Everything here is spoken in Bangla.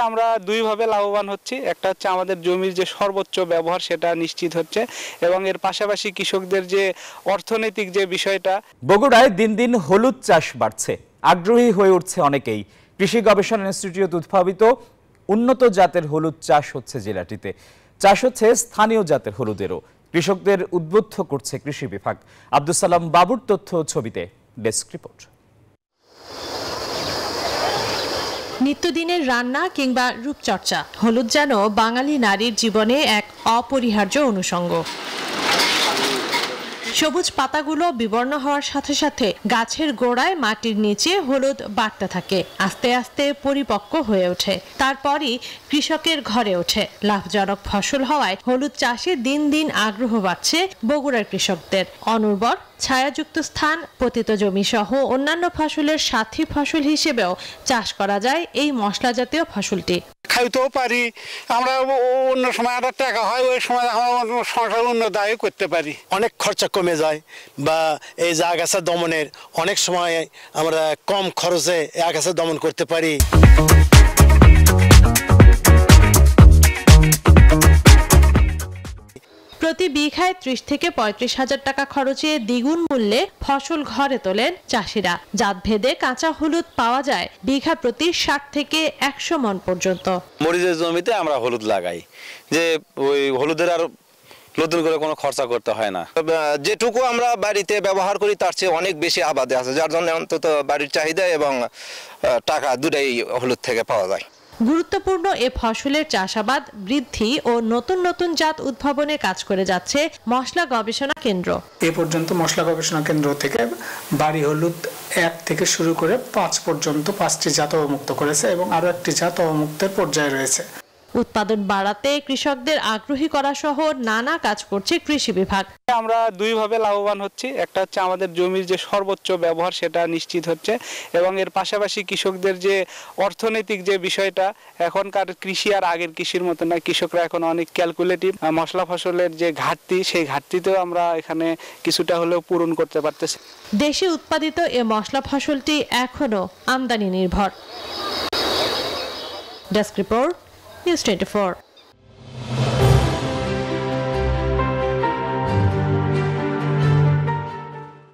আমরা দুইভাবে লাভবান হচ্ছি। একটা হচ্ছে আমাদের জমির যে সর্বোচ্চ ব্যবহার সেটা নিশ্চিত হচ্ছে, এবং এর পাশাপাশি কৃষকদের যে অর্থনৈতিক যে বিষয়টা। বগুড়ায় দিন দিন হলুদ চাষ বাড়ছে, আগ্রহী হয়ে উঠছে অনেকেই। কৃষি গবেষণা ইনস্টিটিউট উদ্ভাবিত উন্নত জাতের হলুদ চাষ হচ্ছে জেলাটিতে। চাষ হচ্ছে স্থানীয় জাতের হলুদেরও। কৃষকদের উদ্বুদ্ধ করছে কৃষি বিভাগ। আব্দুস সালাম বাবুর তথ্য ছবিতে ডেস্ক রিপোর্ট। নিত্যদিনের রান্না কিংবা রূপচর্চা, হলুদ যেন বাঙালি নারীর জীবনে এক অপরিহার্য অনুষঙ্গ। সবুজ পাতাগুলো বিবর্ণ হওয়ার সাথে সাথে গাছের গোড়ায় মাটির নিচে হলুদ বাড়তে থাকে, আস্তে আস্তে পরিপক্ক হয়ে ওঠে। তারপরই কৃষকের ঘরে ওঠে। লাভজনক ফসল হওয়ায় হলুদ চাষে দিন দিন আগ্রহ বাড়ছে বগুড়ার কৃষকদের। অনুর্বর ছায়াযুক্ত স্থান, পতিত জমি সহ অন্যান্য ফসলের সাথী ফসল হিসেবেও চাষ করা যায় এই মশলা জাতীয় ফসলটি। খাইতেও পারি আমরা, অন্য সময় একটা টাকা হয়, ওই সময় আমরা সংসার উন্নতি করতে পারি। অনেক খরচা কমে যায়, বা এই যে আগাছা দমনের অনেক সময় আমরা কম খরচে আগাছা দমন করতে পারি। প্রতি বিঘায় 30 থেকে 35 হাজার টাকা খরচে দ্বিগুণ মূল্যে ফসল ঘরে তোলেন চাষিরা। জাতভেদে কাঁচা হলুদ পাওয়া যায় বিঘা প্রতি 60 থেকে 100 মণ পর্যন্ত। মরিচের জমিতে আমরা হলুদ লাগাই, যে ওই হলুদের আর নতুন করে কোনো খরচা করতে হয় না। যেটুকু আমরা বাড়িতে ব্যবহার করি তার চেয়ে অনেক বেশি আবাদে আছে, যার জন্য অন্তত বাড়ির চাহিদা এবং টাকা দুটাই হলুদ থেকে পাওয়া যায়। গুরুত্বপূর্ণ এ ফসলের চাষাবাদ বৃদ্ধি ও নতুন নতুন জাত উদ্ভাবনে কাজ করে যাচ্ছে মশলা গবেষণা কেন্দ্র। এ পর্যন্ত মশলা গবেষণা কেন্দ্র থেকে বাড়ি হলুদ 1 থেকে শুরু করে 5 পর্যন্ত 5টি জাত অবমুক্ত করেছে, এবং আরো একটি জাত অবমুক্তের পর্যায়ে রয়েছে। উৎপাদন বাড়াতে কৃষকদের আগ্রহী করা সহ নানা কাজ করছে কৃষি বিভাগ। আমরা দুইভাবে লাভবান হচ্ছি। একটা হচ্ছে আমাদের জমির যে সর্বোচ্চ ব্যবহার সেটা নিশ্চিত হচ্ছে, এবং এর পাশাপাশি কৃষকদের যে অর্থনৈতিক যে বিষয়টা, এখনকার কৃষি আর আগের কৃষির মতো না। কৃষকরা এখন অনেক ক্যালকুলেটিভ। মশলা ফসলের যে ঘাটতি, সেই ঘাটতিতেও আমরা এখানে কিছুটা হলেও পূরণ করতে পারতেছি। দেশে উৎপাদিত এ মশলা ফসলটি এখনো আমদানি নির্ভর। Desk report, News 24।